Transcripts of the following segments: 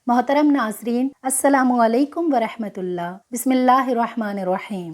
محترم ناظرین، السلام علیکم ورحمۃ اللہ۔ بسم اللہ الرحمن الرحیم۔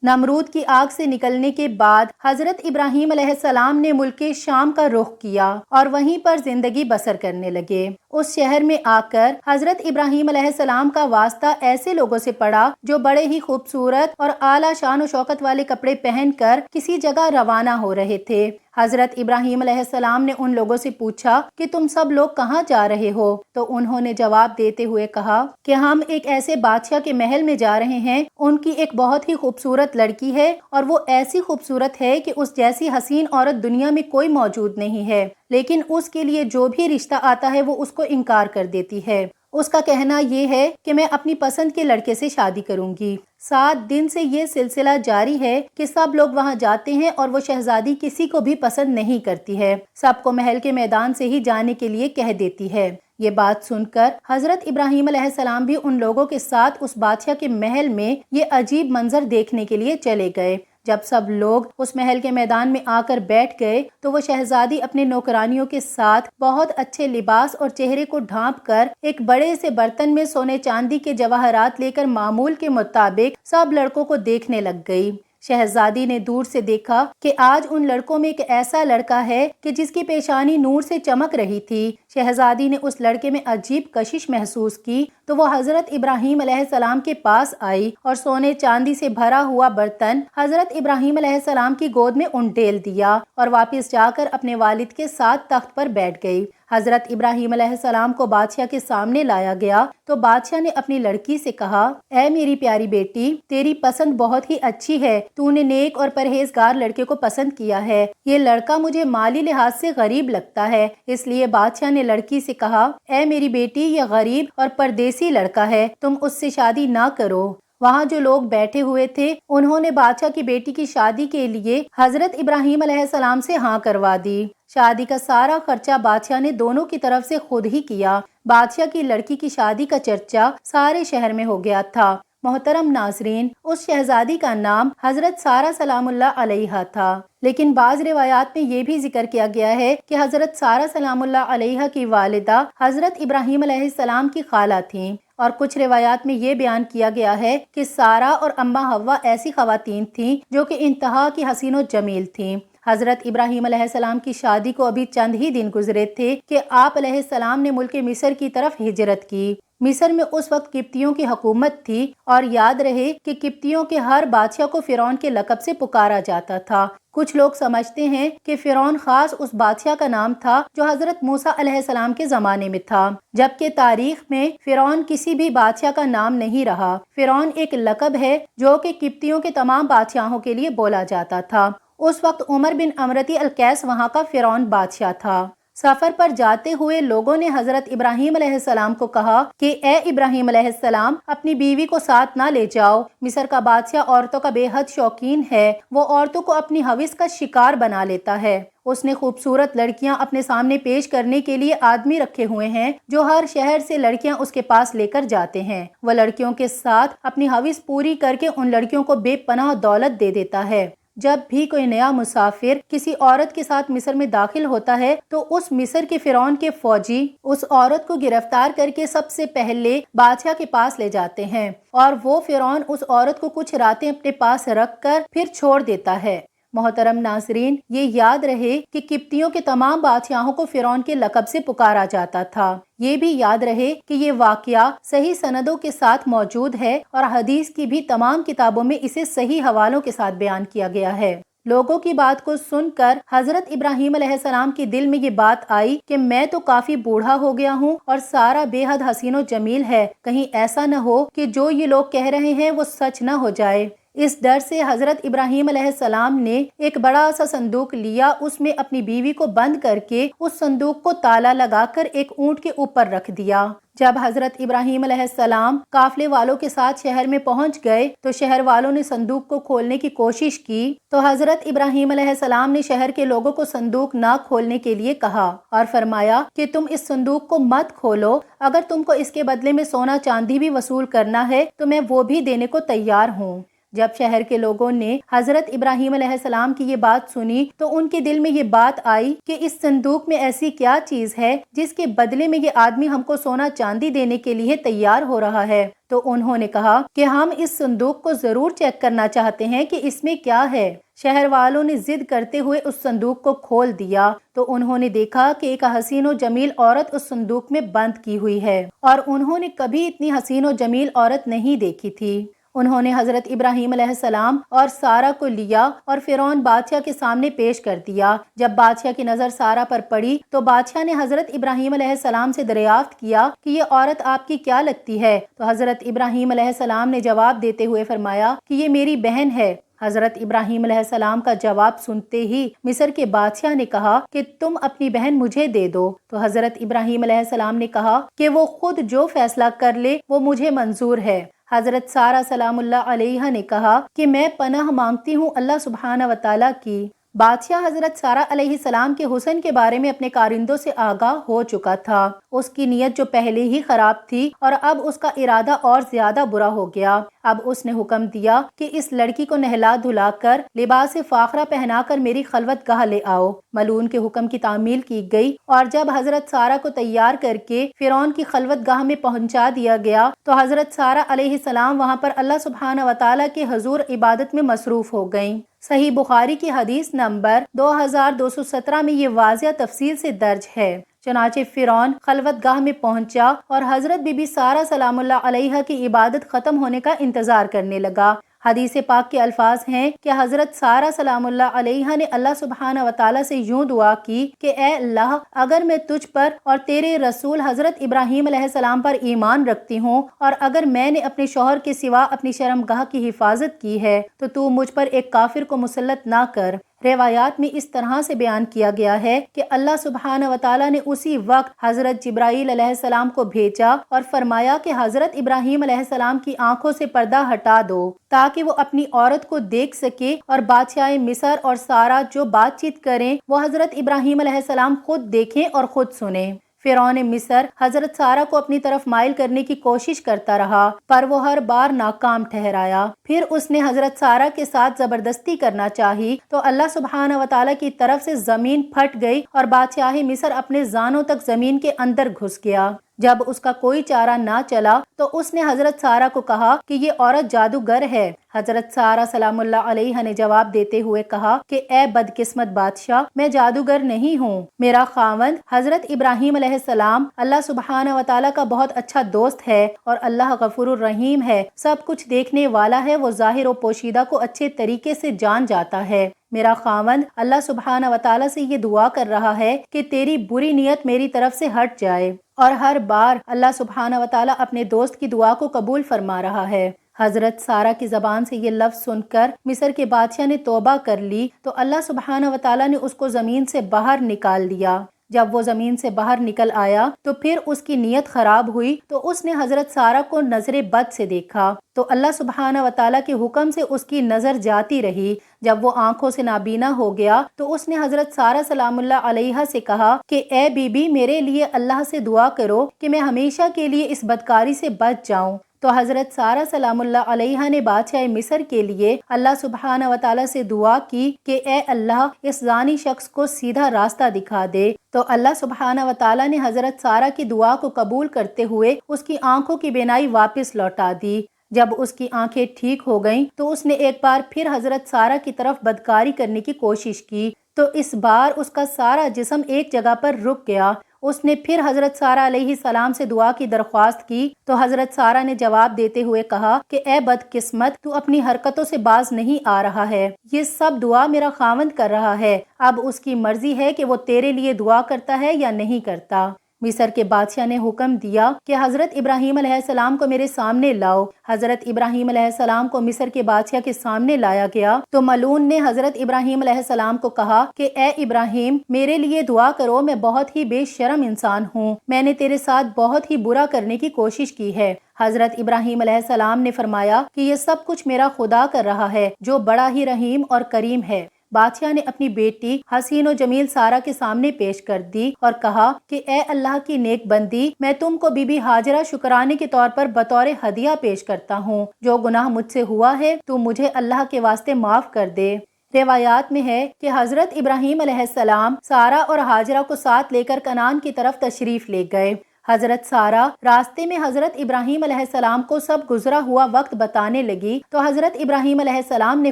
نمرود کی آگ سے نکلنے کے بعد حضرت ابراہیم علیہ السلام نے ملک شام کا رخ کیا اور وہیں پر زندگی بسر کرنے لگے۔ اس شہر میں آ کر حضرت ابراہیم علیہ السلام کا واسطہ ایسے لوگوں سے پڑا جو بڑے ہی خوبصورت اور اعلیٰ شان و شوکت والے کپڑے پہن کر کسی جگہ روانہ ہو رہے تھے۔ حضرت ابراہیم علیہ السلام نے ان لوگوں سے پوچھا کہ تم سب لوگ کہاں جا رہے ہو؟ تو انہوں نے جواب دیتے ہوئے کہا کہ ہم ایک ایسے بادشاہ کے محل میں جا رہے ہیں۔ ان کی ایک بہت ہی خوبصورت لڑکی ہے اور وہ ایسی خوبصورت ہے کہ اس جیسی حسین عورت دنیا میں کوئی موجود نہیں ہے، لیکن اس کے لیے جو بھی رشتہ آتا ہے وہ اس کو انکار کر دیتی ہے۔ اس کا کہنا یہ ہے کہ میں اپنی پسند کے لڑکے سے شادی کروں گی۔ 7 دن سے یہ سلسلہ جاری ہے کہ سب لوگ وہاں جاتے ہیں اور وہ شہزادی کسی کو بھی پسند نہیں کرتی ہے، سب کو محل کے میدان سے ہی جانے کے لیے کہہ دیتی ہے۔ یہ بات سن کر حضرت ابراہیم علیہ السلام بھی ان لوگوں کے ساتھ اس بادشاہ کے محل میں یہ عجیب منظر دیکھنے کے لیے چلے گئے۔ جب سب لوگ اس محل کے میدان میں آ کر بیٹھ گئے تو وہ شہزادی اپنے نوکرانیوں کے ساتھ بہت اچھے لباس اور چہرے کو ڈھانپ کر ایک بڑے سے برتن میں سونے چاندی کے جواہرات لے کر معمول کے مطابق سب لڑکوں کو دیکھنے لگ گئی۔ شہزادی نے دور سے دیکھا کہ آج ان لڑکوں میں ایک ایسا لڑکا ہے کہ جس کی پیشانی نور سے چمک رہی تھی۔ شہزادی نے اس لڑکے میں عجیب کشش محسوس کی تو وہ حضرت ابراہیم علیہ السلام کے پاس آئی اور سونے چاندی سے بھرا ہوا برتن حضرت ابراہیم علیہ السلام کی گود میں انڈیل دیا اور واپس جا کر اپنے والد کے ساتھ تخت پر بیٹھ گئی۔ حضرت ابراہیم علیہ السلام کو بادشاہ کے سامنے لایا گیا تو بادشاہ نے اپنی لڑکی سے کہا، اے میری پیاری بیٹی، تیری پسند بہت ہی اچھی ہے، تو نے نیک اور پرہیزگار لڑکے کو پسند کیا ہے۔ یہ لڑکا مجھے مالی لحاظ سے غریب لگتا ہے، اس لیے بادشاہ نے لڑکی سے کہا، اے میری بیٹی، یہ غریب اور پردیسی لڑکا ہے، تم اس سے شادی نہ کرو۔ وہاں جو لوگ بیٹھے ہوئے تھے انہوں نے بادشاہ کی بیٹی کی شادی کے لیے حضرت ابراہیم علیہ السلام سے ہاں کروا دی۔ شادی کا سارا خرچہ بادشاہ نے دونوں کی طرف سے خود ہی کیا۔ بادشاہ کی لڑکی کی شادی کا چرچا سارے شہر میں ہو گیا تھا۔ محترم ناظرین، اس شہزادی کا نام حضرت سارہ سلام اللہ علیہا تھا، لیکن بعض روایات میں یہ بھی ذکر کیا گیا ہے کہ حضرت سارہ سلام اللہ علیہا کی والدہ حضرت ابراہیم علیہ السلام کی خالہ تھیں، اور کچھ روایات میں یہ بیان کیا گیا ہے کہ سارہ اور اماں حوا ایسی خواتین تھیں جو کہ انتہا کی حسین و جمیل تھیں۔ حضرت ابراہیم علیہ السلام کی شادی کو ابھی چند ہی دن گزرے تھے کہ آپ علیہ السلام نے ملک مصر کی طرف ہجرت کی۔ مصر میں اس وقت قبطیوں کی حکومت تھی، اور یاد رہے کہ قبطیوں کے ہر بادشاہ کو فرعون کے لقب سے پکارا جاتا تھا۔ کچھ لوگ سمجھتے ہیں کہ فرعون خاص اس بادشاہ کا نام تھا جو حضرت موسیٰ علیہ السلام کے زمانے میں تھا، جبکہ تاریخ میں فرعون کسی بھی بادشاہ کا نام نہیں رہا۔ فرعون ایک لقب ہے جو کہ قبطیوں کے تمام بادشاہوں کے لیے بولا جاتا تھا۔ اس وقت عمر بن امرتی القیس وہاں کا فرعون بادشاہ تھا۔ سفر پر جاتے ہوئے لوگوں نے حضرت ابراہیم علیہ السلام کو کہا کہ اے ابراہیم علیہ السلام، اپنی بیوی کو ساتھ نہ لے جاؤ، مصر کا بادشاہ عورتوں کا بے حد شوقین ہے، وہ عورتوں کو اپنی ہوس کا شکار بنا لیتا ہے۔ اس نے خوبصورت لڑکیاں اپنے سامنے پیش کرنے کے لیے آدمی رکھے ہوئے ہیں جو ہر شہر سے لڑکیاں اس کے پاس لے کر جاتے ہیں۔ وہ لڑکیوں کے ساتھ اپنی ہوس پوری کر کے ان لڑکیوں کو بے پناہ دولت دے دیتا ہے۔ جب بھی کوئی نیا مسافر کسی عورت کے ساتھ مصر میں داخل ہوتا ہے تو اس مصر کے فرعون کے فوجی اس عورت کو گرفتار کر کے سب سے پہلے بادشاہ کے پاس لے جاتے ہیں، اور وہ فرعون اس عورت کو کچھ راتیں اپنے پاس رکھ کر پھر چھوڑ دیتا ہے۔ محترم ناظرین، یہ یاد رہے کہ قبطیوں کے تمام بادشاہوں کو فرعون کے لقب سے پکارا جاتا تھا۔ یہ بھی یاد رہے کہ یہ واقعہ صحیح سندوں کے ساتھ موجود ہے، اور حدیث کی بھی تمام کتابوں میں اسے صحیح حوالوں کے ساتھ بیان کیا گیا ہے۔ لوگوں کی بات کو سن کر حضرت ابراہیم علیہ السلام کے دل میں یہ بات آئی کہ میں تو کافی بوڑھا ہو گیا ہوں اور سارا بے حد حسین و جمیل ہے، کہیں ایسا نہ ہو کہ جو یہ لوگ کہہ رہے ہیں وہ سچ نہ ہو جائے۔ اس ڈر سے حضرت ابراہیم علیہ السلام نے ایک بڑا سا صندوق لیا، اس میں اپنی بیوی کو بند کر کے اس صندوق کو تالا لگا کر ایک اونٹ کے اوپر رکھ دیا۔ جب حضرت ابراہیم علیہ السلام قافلے والوں کے ساتھ شہر میں پہنچ گئے تو شہر والوں نے صندوق کو کھولنے کی کوشش کی تو حضرت ابراہیم علیہ السلام نے شہر کے لوگوں کو صندوق نہ کھولنے کے لیے کہا اور فرمایا کہ تم اس صندوق کو مت کھولو، اگر تم کو اس کے بدلے میں سونا چاندی بھی وصول کرنا ہے تو میں وہ بھی دینے کو تیار ہوں۔ جب شہر کے لوگوں نے حضرت ابراہیم علیہ السلام کی یہ بات سنی تو ان کے دل میں یہ بات آئی کہ اس صندوق میں ایسی کیا چیز ہے جس کے بدلے میں یہ آدمی ہم کو سونا چاندی دینے کے لیے تیار ہو رہا ہے۔ تو انہوں نے کہا کہ ہم اس صندوق کو ضرور چیک کرنا چاہتے ہیں کہ اس میں کیا ہے۔ شہر والوں نے ضد کرتے ہوئے اس صندوق کو کھول دیا تو انہوں نے دیکھا کہ ایک حسین و جمیل عورت اس صندوق میں بند کی ہوئی ہے، اور انہوں نے کبھی اتنی حسین و جمیل عورت نہیں دیکھی تھی۔ انہوں نے حضرت ابراہیم علیہ السلام اور سارہ کو لیا اور فرعون بادشاہ کے سامنے پیش کر دیا۔ جب بادشاہ کی نظر سارہ پر پڑی تو بادشاہ نے حضرت ابراہیم علیہ السلام سے دریافت کیا کہ یہ عورت آپ کی کیا لگتی ہے؟ تو حضرت ابراہیم علیہ السلام نے جواب دیتے ہوئے فرمایا کہ یہ میری بہن ہے۔ حضرت ابراہیم علیہ السلام کا جواب سنتے ہی مصر کے بادشاہ نے کہا کہ تم اپنی بہن مجھے دے دو۔ تو حضرت ابراہیم علیہ السلام نے کہا کہ وہ خود جو فیصلہ کر لے وہ مجھے منظور ہے۔ حضرت سارہ سلام اللہ علیہا نے کہا کہ میں پناہ مانگتی ہوں اللہ سبحانہ و تعالیٰ کی۔ بادشاہ حضرت سارہ علیہ السلام کے حسن کے بارے میں اپنے کارندوں سے آگاہ ہو چکا تھا۔ اس کی نیت جو پہلے ہی خراب تھی اور اب اس کا ارادہ اور زیادہ برا ہو گیا۔ اب اس نے حکم دیا کہ اس لڑکی کو نہلا دھلا کر لباس فاخرہ پہنا کر میری خلوت گاہ لے آؤ۔ ملعون کے حکم کی تعمیل کی گئی اور جب حضرت سارہ کو تیار کر کے فرعون کی خلوت گاہ میں پہنچا دیا گیا تو حضرت سارہ علیہ السلام وہاں پر اللہ سبحانہ و تعالیٰ کے حضور عبادت میں مصروف ہو گئیں۔ صحیح بخاری کی حدیث نمبر 2217 میں یہ واضح تفصیل سے درج ہے۔ چنانچہ فرعون خلوت گاہ میں پہنچا اور حضرت بی بی سارہ سلام اللہ علیہا کی عبادت ختم ہونے کا انتظار کرنے لگا۔ حدیث پاک کے الفاظ ہیں کہ حضرت سارہ سلام اللہ علیہا نے اللہ سبحانہ و تعالیٰ سے یوں دعا کی کہ اے اللہ، اگر میں تجھ پر اور تیرے رسول حضرت ابراہیم علیہ السلام پر ایمان رکھتی ہوں اور اگر میں نے اپنے شوہر کے سوا اپنی شرمگاہ کی حفاظت کی ہے تو مجھ پر ایک کافر کو مسلط نہ کر۔ روایات میں اس طرح سے بیان کیا گیا ہے کہ اللہ سبحانہ و تعالیٰ نے اسی وقت حضرت جبرائیل علیہ السلام کو بھیجا اور فرمایا کہ حضرت ابراہیم علیہ السلام کی آنکھوں سے پردہ ہٹا دو تاکہ وہ اپنی عورت کو دیکھ سکے، اور بادشاہ مصر اور سارہ جو بات چیت کریں وہ حضرت ابراہیم علیہ السلام خود دیکھیں اور خود سنیں۔ فرعون مصر حضرت سارہ کو اپنی طرف مائل کرنے کی کوشش کرتا رہا پر وہ ہر بار ناکام ٹھہرایا۔ پھر اس نے حضرت سارہ کے ساتھ زبردستی کرنا چاہی تو اللہ سبحانہ و تعالیٰ کی طرف سے زمین پھٹ گئی اور بادشاہ مصر اپنے زانوں تک زمین کے اندر گھس گیا۔ جب اس کا کوئی چارہ نہ چلا تو اس نے حضرت سارہ کو کہا کہ یہ عورت جادوگر ہے۔ حضرت سارہ سلام اللہ علیہا نے جواب دیتے ہوئے کہا کہ اے بدقسمت بادشاہ، میں جادوگر نہیں ہوں۔ میرا خاوند حضرت ابراہیم علیہ السلام اللہ سبحانہ و تعالیٰ کا بہت اچھا دوست ہے اور اللہ غفور الرحیم ہے، سب کچھ دیکھنے والا ہے، وہ ظاہر و پوشیدہ کو اچھے طریقے سے جان جاتا ہے۔ میرا خاوند اللہ سبحانہ و تعالیٰ سے یہ دعا کر رہا ہے کہ تیری بری نیت میری طرف سے ہٹ جائے، اور ہر بار اللہ سبحانہ و تعالیٰ اپنے دوست کی دعا کو قبول فرما رہا ہے۔ حضرت سارہ کی زبان سے یہ لفظ سن کر مصر کے بادشاہ نے توبہ کر لی تو اللہ سبحانہ و تعالیٰ نے اس کو زمین سے باہر نکال دیا۔ جب وہ زمین سے باہر نکل آیا تو پھر اس کی نیت خراب ہوئی تو اس نے حضرت سارہ کو نظر بد سے دیکھا تو اللہ سبحانہ و تعالیٰ کے حکم سے اس کی نظر جاتی رہی۔ جب وہ آنکھوں سے نابینا ہو گیا تو اس نے حضرت سارہ سلام اللہ علیہا سے کہا کہ اے بی بی، میرے لیے اللہ سے دعا کرو کہ میں ہمیشہ کے لیے اس بدکاری سے بچ جاؤں۔ تو حضرت سارہ سلام اللہ علیہا نے بادشاہ مصر کے لیے اللہ سبحانہ و تعالیٰ سے دعا کی کہ اے اللہ، اس زانی شخص کو سیدھا راستہ دکھا دے۔ تو اللہ سبحانہ و تعالیٰ نے حضرت سارہ کی دعا کو قبول کرتے ہوئے اس کی آنکھوں کی بینائی واپس لوٹا دی۔ جب اس کی آنکھیں ٹھیک ہو گئیں تو اس نے ایک بار پھر حضرت سارہ کی طرف بدکاری کرنے کی کوشش کی تو اس بار اس کا سارا جسم ایک جگہ پر رک گیا۔ اس نے پھر حضرت سارہ علیہ السلام سے دعا کی درخواست کی تو حضرت سارہ نے جواب دیتے ہوئے کہا کہ اے بدقسمت، تو اپنی حرکتوں سے باز نہیں آ رہا ہے، یہ سب دعا میرا خاوند کر رہا ہے، اب اس کی مرضی ہے کہ وہ تیرے لیے دعا کرتا ہے یا نہیں کرتا۔ مصر کے بادشاہ نے حکم دیا کہ حضرت ابراہیم علیہ السلام کو میرے سامنے لاؤ۔ حضرت ابراہیم علیہ السلام کو مصر کے بادشاہ کے سامنے لایا گیا تو ملعون نے حضرت ابراہیم علیہ السلام کو کہا کہ اے ابراہیم، میرے لیے دعا کرو، میں بہت ہی بے شرم انسان ہوں، میں نے تیرے ساتھ بہت ہی برا کرنے کی کوشش کی ہے۔ حضرت ابراہیم علیہ السلام نے فرمایا کہ یہ سب کچھ میرا خدا کر رہا ہے جو بڑا ہی رحیم اور کریم ہے۔ بادشاہ نے اپنی بیٹی حسین و جمیل سارہ کے سامنے پیش کر دی اور کہا کہ اے اللہ کی نیک بندی، میں تم کو بی بی ہاجرہ شکرانے کے طور پر بطور ہدیہ پیش کرتا ہوں۔ جو گناہ مجھ سے ہوا ہے تو مجھے اللہ کے واسطے معاف کر دے۔ روایات میں ہے کہ حضرت ابراہیم علیہ السلام سارہ اور ہاجرہ کو ساتھ لے کر کنعان کی طرف تشریف لے گئے۔ حضرت سارہ راستے میں حضرت ابراہیم علیہ السلام کو سب گزرا ہوا وقت بتانے لگی تو حضرت ابراہیم علیہ السلام نے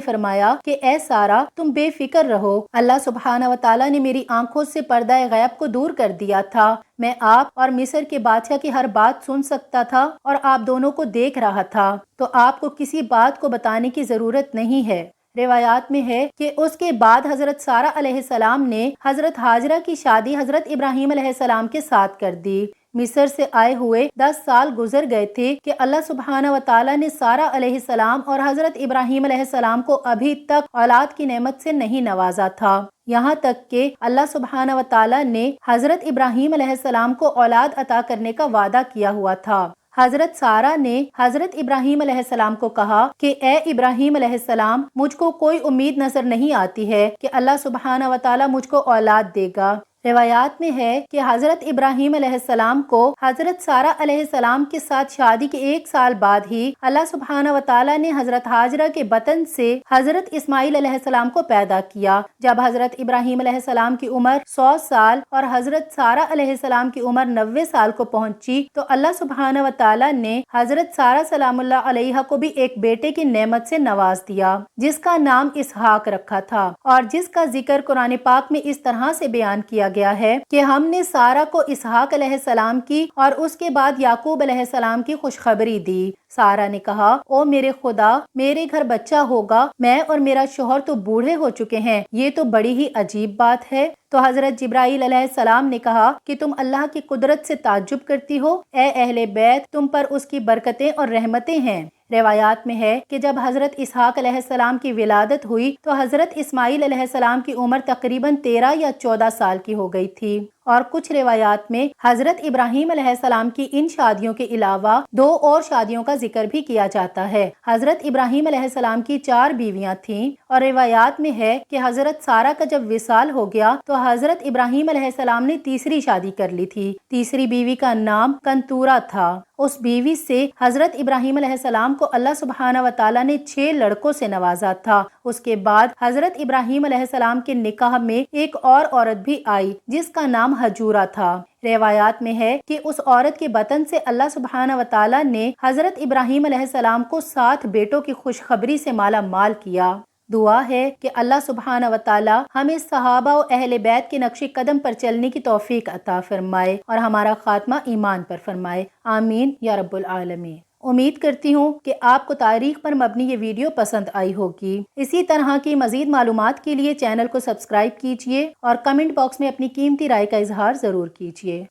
فرمایا کہ اے سارہ، تم بے فکر رہو، اللہ سبحانہ و تعالیٰ نے میری آنکھوں سے پردہ غیب کو دور کر دیا تھا۔ میں آپ اور مصر کے بادشاہ کی ہر بات سن سکتا تھا اور آپ دونوں کو دیکھ رہا تھا، تو آپ کو کسی بات کو بتانے کی ضرورت نہیں ہے۔ روایات میں ہے کہ اس کے بعد حضرت سارہ علیہ السلام نے حضرت ہاجرہ کی شادی حضرت ابراہیم علیہ السلام کے ساتھ کر دی۔ مصر سے آئے ہوئے 10 سال گزر گئے تھے کہ اللہ سبحانہ و تعالیٰ نے سارہ علیہ السلام اور حضرت ابراہیم علیہ السلام کو ابھی تک اولاد کی نعمت سے نہیں نوازا تھا، یہاں تک کہ اللہ سبحانہ و تعالیٰ نے حضرت ابراہیم علیہ السلام کو اولاد عطا کرنے کا وعدہ کیا ہوا تھا۔ حضرت سارہ نے حضرت ابراہیم علیہ السلام کو کہا کہ اے ابراہیم علیہ السلام، مجھ کو کوئی امید نظر نہیں آتی ہے کہ اللہ سبحانہ و تعالیٰ مجھ کو اولاد دے گا۔ روایات میں ہے کہ حضرت ابراہیم علیہ السلام کو حضرت سارہ علیہ السلام کے ساتھ شادی کے 1 سال بعد ہی اللہ سبحانہ و تعالیٰ نے حضرت ہاجرہ کے بطن سے حضرت اسماعیل علیہ السلام کو پیدا کیا۔ جب حضرت ابراہیم علیہ السلام کی عمر 100 سال اور حضرت سارہ علیہ السلام کی عمر 90 سال کو پہنچی تو اللہ سبحانہ و تعالیٰ نے حضرت سارہ سلام اللہ علیہا کو بھی ایک بیٹے کی نعمت سے نواز دیا جس کا نام اسحاق رکھا تھا، اور جس کا ذکر قرآن پاک میں اس طرح سے بیان کیا گیا ہے کہ ہم نے سارہ کو اسحاق علیہ السلام کی اور اس کے بعد یعقوب علیہ السلام کی خوشخبری دی۔ سارہ نے کہا، او میرے خدا، میرے گھر بچہ ہوگا، میں اور میرا شوہر تو بوڑھے ہو چکے ہیں، یہ تو بڑی ہی عجیب بات ہے۔ تو حضرت جبرائیل علیہ السلام نے کہا کہ تم اللہ کی قدرت سے تعجب کرتی ہو، اے اہل بیت، تم پر اس کی برکتیں اور رحمتیں ہیں۔ روایات میں ہے کہ جب حضرت اسحاق علیہ السلام کی ولادت ہوئی تو حضرت اسماعیل علیہ السلام کی عمر تقریباً 13 یا 14 سال کی ہو گئی تھی، اور کچھ روایات میں حضرت ابراہیم علیہ السلام کی ان شادیوں کے علاوہ 2 اور شادیوں کا ذکر بھی کیا جاتا ہے۔ حضرت ابراہیم علیہ السلام کی 4 بیویاں تھیں، اور روایات میں ہے کہ حضرت سارہ کا جب وصال ہو گیا تو حضرت ابراہیم علیہ السلام نے تیسری شادی کر لی تھی۔ تیسری بیوی کا نام کنتورہ تھا۔ اس بیوی سے حضرت ابراہیم علیہ السلام کو اللہ سبحانہ و تعالیٰ نے 6 لڑکوں سے نوازا تھا۔ اس کے بعد حضرت ابراہیم علیہ السلام کے نکاح میں ایک اور عورت بھی آئی جس کا نام حجورہ تھا۔ روایات میں ہے کہ اس عورت کے بطن سے اللہ سبحانہ و تعالیٰ نے حضرت ابراہیم علیہ السلام کو 7 بیٹوں کی خوشخبری سے مالا مال کیا۔ دعا ہے کہ اللہ سبحانہ و تعالی ہمیں صحابہ و اہل بیت کے نقش قدم پر چلنے کی توفیق عطا فرمائے اور ہمارا خاتمہ ایمان پر فرمائے، آمین یا رب العالمین۔ امید کرتی ہوں کہ آپ کو تاریخ پر مبنی یہ ویڈیو پسند آئی ہوگی۔ اسی طرح کی مزید معلومات کے لیے چینل کو سبسکرائب کیجیے اور کمنٹ باکس میں اپنی قیمتی رائے کا اظہار ضرور کیجیے۔